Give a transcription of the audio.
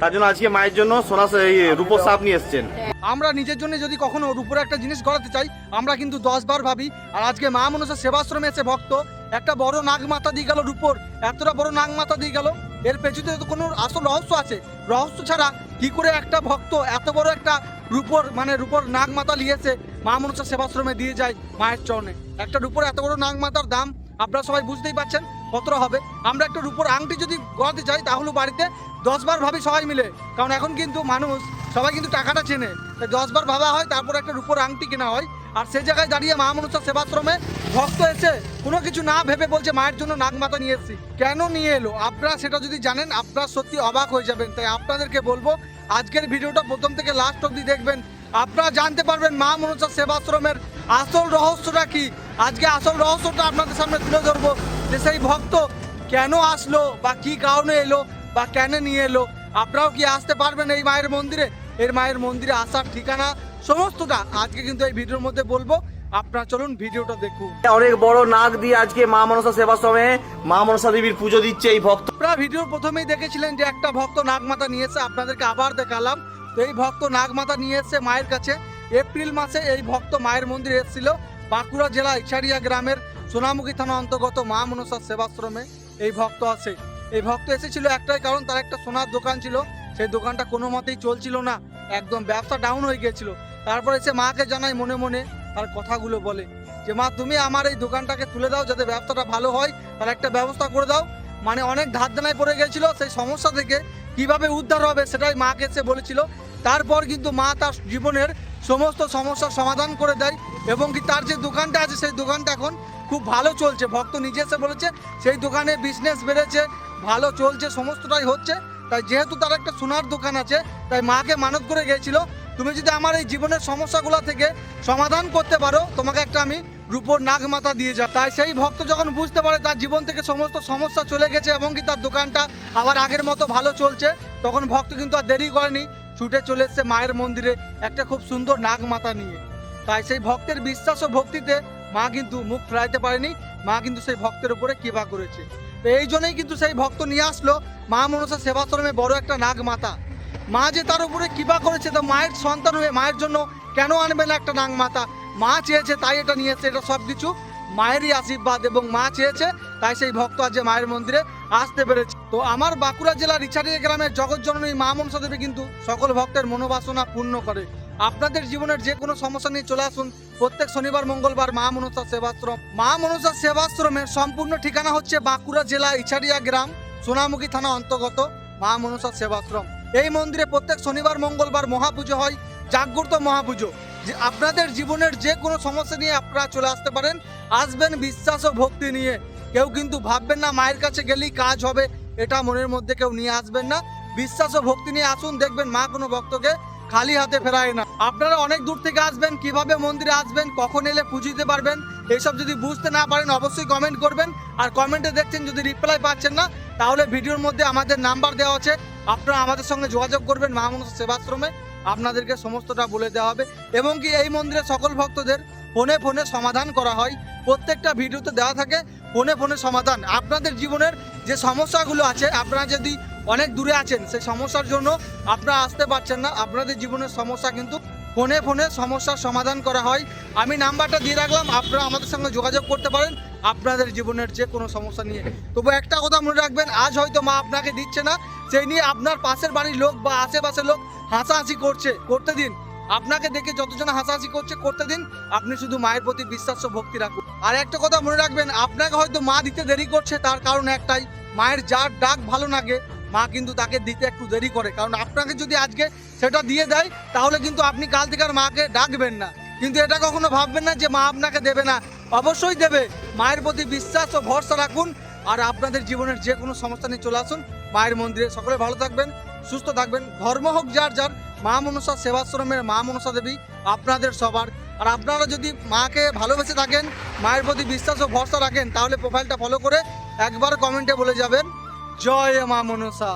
তার জন্য আজকে মায়ের জন্য সোনা রূপোর সাপ নিয়ে এসেছেন। আমরা নিজের জন্য যদি কখনো রূপোর একটা জিনিস গড়াতে চাই আমরা কিন্তু 10 বার ভাবি। আর আজকে মা মনসা সেবাশ্রমে এসে ভক্ত একটা বড় নাগ মাথা দিয়ে গেল, রূপোর এতটা বড় নাগ মাথা দিয়ে গেল। এর পেছনে তো কোনো আসল রহস্য আছে। রহস্য ছাড়া কি করে একটা ভক্ত এত বড় একটা রূপোর নাগ মাথা নিয়েছে মা মনসা সেবাশ্রমে দিয়ে যায় মায়ের চরণে। একটা রূপোর এত বড় নাগ মাথার দাম আপনারা সবাই বুঝতেই পারছেন কতটা হবে। আমরা একটা রূপোর আংটি যদি গড়াতে চাই তাহলে বাড়িতে 10 বার ভাবি সবাই মিলে, কারণ এখন কিন্তু মানুষ সবাই কিন্তু টাকাটা চেনে, তাই 10 বার ভাবা হয়, তারপর একটা রূপোর আংটি কেনা হয়। আর সেই জায়গায় দাঁড়িয়ে মা মনসা সেবাশ্রমে ভক্ত এসে কোনো কিছু না ভেবে বলছে মায়ের জন্য নাগ মাথা নিয়ে এসেছি। কেন নিয়ে এলো আপনারা সেটা যদি জানেন আপনারা সত্যি অবাক হয়ে যাবেন। তাই আপনাদেরকে বলবো আজকের ভিডিওটা প্রথম থেকে লাস্ট অবধি দেখবেন, আপনারা জানতে পারবেন মা মনসা সেবাশ্রমের আসল রহস্যটা কি। আজকে আসল রহস্যটা আপনাদের সামনে তুলে ধরবো, যে সেই ভক্ত কেন আসলো বা কি কারণে এলো বা কেন নিয়ে এলো। আপনারাও কি আসতে পারবেন এই মায়ের মন্দিরে? এর মায়ের মন্দিরে আসার ঠিকানা সমস্তটা আজকে কিন্তু এই ভিডিওর মধ্যে বলবো। আপনারা চলুন ভিডিওটা দেখুন। অনেক বড় নাগ দিয়ে আজকে মা মনসা সেবাশ্রমে মা মনসা দেবীর পুজো দিচ্ছে এই ভক্ত। আপনারা ভিডিওর প্রথমেই দেখেছিলেন যে একটা ভক্ত নাগমাতা নিয়ে এসে, আপনাদেরকে আবার দেখালাম। তো এই ভক্ত নাগমাতা নিয়ে এসে মায়ের কাছে এপ্রিল মাসে এই ভক্ত মায়ের মন্দিরে এসেছিল বাঁকুড়া জেলা ইছাড়িয়া গ্রামের সোনামুখী থানা অন্তর্গত মা মনসা সেবাশ্রমে এই ভক্ত আসে। এই ভক্ত এসেছিল একটাই কারণ, তার একটা সোনার দোকান ছিল, সেই দোকানটা কোনো মতেই চলছিল না, একদম ব্যবসা ডাউন হয়ে গিয়েছিল। তারপর এসে মাকে জানায়, মনে মনে তার কথাগুলো বলে যে মা তুমি আমার এই দোকানটাকে তুলে দাও, যাতে ব্যবসাটা ভালো হয়, তার একটা ব্যবস্থা করে দাও। মানে অনেক ধার দেনায় পড়ে গেছিল, সেই সমস্যা থেকে কিভাবে উদ্ধার হবে সেটাই মাকে এসে বলেছিল। তারপর কিন্তু মা তার জীবনের সমস্ত সমস্যার সমাধান করে দেয় এবং কি তার যে দোকানটা আছে সেই দোকানটা এখন খুব ভালো চলছে। ভক্ত নিজে এসে বলেছে সেই দোকানে বিজনেস বেড়েছে, ভালো চলছে, সমস্তটাই হচ্ছে। তাই যেহেতু তার একটা সোনার দোকান আছে, তাই মাকে মানত করে গিয়েছিল তুমি যদি আমার এই জীবনের সমস্যাগুলো থেকে সমাধান করতে পারো তোমাকে একটা আমি রূপোর নাগ মাথা দিয়ে যা। তাই সেই ভক্ত যখন বুঝতে পারে তার জীবন থেকে সমস্ত সমস্যা চলে গেছে এবং কি তার দোকানটা আবার আগের মতো ভালো চলছে, তখন ভক্ত কিন্তু আর দেরি করেনি, ছুটে চলে এসছে মায়ের মন্দিরে একটা খুব সুন্দর নাগ মাথা নিয়ে। তাই সেই ভক্তের বিশ্বাস ও ভক্তিতে মা কিন্তু মুখ ফেরাইতে পারেনি, মা কিন্তু সেই ভক্তের উপরে কৃপা করেছে। তো এই জন্যই কিন্তু সেই ভক্ত নিয়ে আসলো মা মনসা সেবাশ্রমে বড় একটা নাগ মাথা। মা যে তার উপরে কৃপা করেছে, তো মায়ের সন্তান হয়ে মায়ের জন্য কেন আনবে না একটা নাগ মাথা? মা চেয়েছে তাই এটা নিয়েছে, এটা সব কিছু মায়েরই আশীর্বাদ এবং মা চেয়েছে তাই সেই ভক্ত আজ মায়ের মন্দিরে আসতে পেরেছে। তো আমার বাঁকুড়া জেলার ইছাড়িয়া গ্রামের জগৎজননী মা মনসা দেবী কিন্তু সকল ভক্তের মনোবাসনা পূর্ণ করে। আপনাদের জীবনের যে কোনো সমস্যা নিয়ে চলে আসুন প্রত্যেক শনিবার মঙ্গলবার মা মনসা সেবাশ্রম। মা মনসা সেবাশ্রমের সম্পূর্ণ ঠিকানা হচ্ছে বাঁকুড়া জেলা ইছাড়িয়া গ্রাম সোনামুখী থানা অন্তর্গত মা মনসা সেবাশ্রম। এই মন্দিরে প্রত্যেক শনিবার মঙ্গলবার মহাপুজো হয়, জাগ্রত মহাপুজো। যে আপনাদের জীবনের যে কোনো সমস্যা নিয়ে আপনারা চলে আসতে পারেন, আসবেন বিশ্বাস ও ভক্তি নিয়ে। কেউ কিন্তু ভাববেন না মায়ের কাছে গেলেই কাজ হবে, এটা মনের মধ্যে কেউ নিয়ে আসবেন না। বিশ্বাস ও ভক্তি নিয়ে আসুন, দেখবেন মা কোনো ভক্তকে খালি হাতে ফেরায় না। আপনারা অনেক দূর থেকে আসবেন, কিভাবে মন্দিরে আসবেন, কখন এলে পুজো দিতে পারবেন, এইসব যদি বুঝতে না পারেন অবশ্যই কমেন্ট করবেন। আর কমেন্টে দেখছেন যদি রিপ্লাই পাচ্ছেন না তাহলে ভিডিওর মধ্যে আমাদের নাম্বার দেওয়া আছে, আপনারা আমাদের সঙ্গে যোগাযোগ করবেন মা মনসা সেবাশ্রমে, আপনাদেরকে সমস্তটা বলে দেওয়া হবে। এবং কি এই মন্দিরে সকল ভক্তদের ফোনে ফোনে সমাধান করা হয়, প্রত্যেকটা ভিডিওতে দেওয়া থাকে ফোনে ফোনে সমাধান। আপনাদের জীবনের যে সমস্যাগুলো আছে, আপনারা যদি অনেক দূরে আছেন সেই সমস্যার জন্য আপনারা আসতে পারছেন না, আপনাদের জীবনের সমস্যা কিন্তু ফোনে ফোনে সমস্যার সমাধান করা হয়। আমি নাম্বারটা দিয়ে রাখলাম, আপনারা আমাদের সঙ্গে যোগাযোগ করতে পারেন আপনাদের জীবনের যে কোনো সমস্যা নিয়ে। তবু একটা কথা মনে রাখবেন, আজ হয়তো মা আপনাকে দিচ্ছে না, সেই নিয়ে আপনার পাশের বাড়ির লোক বা আশেপাশের লোক হাসাহাসি করতে দিন। আপনাকে দেখে যতজন হাসাহাসি করতে দিন, আপনি শুধু মায়ের প্রতি বিশ্বাস ও ভক্তি রাখুন। আর একটা কথা মনে রাখবেন, আপনাকে হয়তো মা দিতে দেরি করছে, তার কারণ একটাই, মায়ের যার ডাক ভালো লাগে মা কিন্তু তাকে দিতে একটু দেরি করে। কারণ আপনাকে যদি আজকে সেটা দিয়ে দেয় তাহলে কিন্তু আপনি কাল থেকে আর মাকে ডাকবেন না। কিন্তু এটা কখনো ভাববেন না যে মা আপনাকে দেবে না, অবশ্যই দেবে। মায়ের প্রতি বিশ্বাস ও ভরসা রাখুন আর আপনাদের জীবনের যে কোনো সমস্যা নিয়ে চলে আসুন মায়ের মন্দিরে। সকলে ভালো থাকবেন, সুস্থ থাকবেন। ধর্ম হোক যার যার, মা মনসা সেবাশ্রমের মা মনসা দেবী আপনাদের সবার। আর আপনারা যদি মাকে ভালোবেসে থাকেন, মায়ের প্রতি বিশ্বাস ও ভরসা রাখেন, তাহলে প্রোফাইলটা ফলো করে একবার কমেন্টে বলে যাবেন জয় মা মনসা।